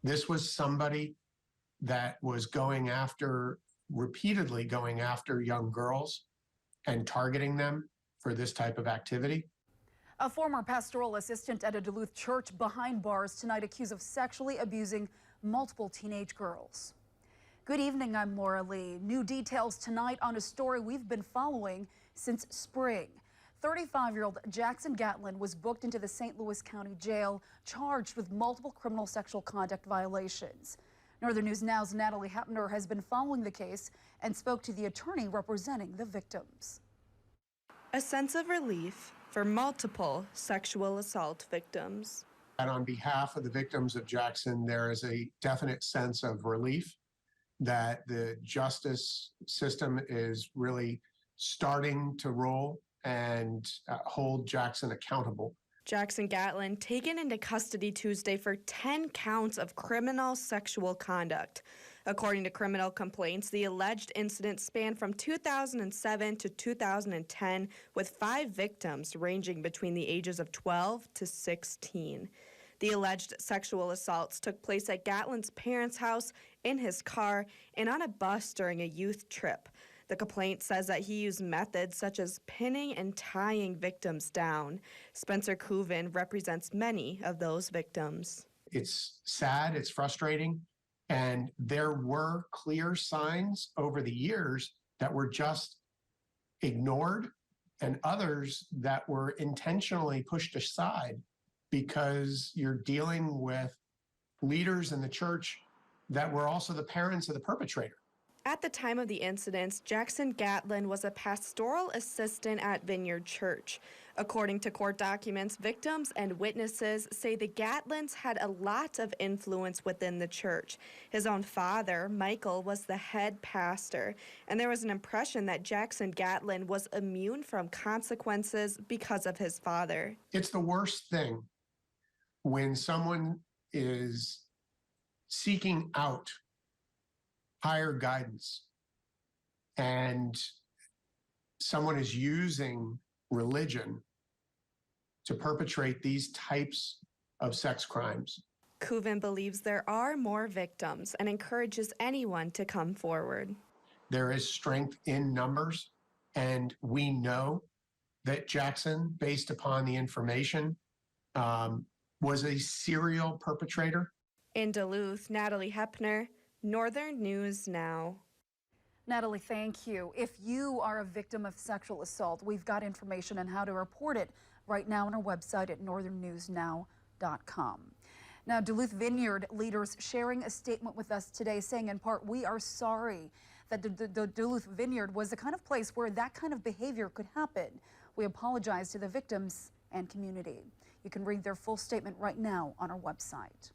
This was somebody that was repeatedly going after young girls and targeting them for this type of activity. A former pastoral assistant at a Duluth church behind bars tonight, accused of sexually abusing multiple teenage girls. Good evening, I'm Laura Lee. New details tonight on a story we've been following since spring. 35-year-old Jackson Gatlin was booked into the St. Louis County Jail, charged with multiple criminal sexual conduct violations. Northern News Now's Natalie Hepner has been following the case and spoke to the attorney representing the victims. A sense of relief for multiple sexual assault victims. And on behalf of the victims of Jackson, there is a definite sense of relief that the justice system is really starting to roll and hold Jackson accountable. Jackson Gatlin taken into custody Tuesday for 10 counts of criminal sexual conduct. According to criminal complaints, the alleged incident spanned from 2007 to 2010, with 5 victims ranging between the ages of 12 to 16. The alleged sexual assaults took place at Gatlin's parents' house, in his car, and on a bus during a youth trip. The complaint says that he used methods such as pinning and tying victims down. Spencer Coven represents many of those victims. It's sad, it's frustrating, and there were clear signs over the years that were just ignored and others that were intentionally pushed aside because you're dealing with leaders in the church that were also the parents of the perpetrator. At the time of the incidents, Jackson Gatlin was a pastoral assistant at Vineyard Church. According to court documents, victims and witnesses say the Gatlins had a lot of influence within the church. His own father, Michael, was the head pastor, and there was an impression that Jackson Gatlin was immune from consequences because of his father. It's the worst thing when someone is seeking out higher guidance and someone is using religion to perpetrate these types of sex crimes. Coven believes there are more victims and encourages anyone to come forward. There is strength in numbers, and we know that Jackson, based upon the information, was a serial perpetrator. In Duluth, Natalie Hepner, Northern News Now. Natalie, thank you. If you are a victim of sexual assault, we've got information on how to report it right now on our website at northernnewsnow.com. Now, Duluth Vineyard leaders sharing a statement with us today saying in part, we are sorry that the Duluth Vineyard was the kind of place where that kind of behavior could happen. We apologize to the victims and community. You can read their full statement right now on our website.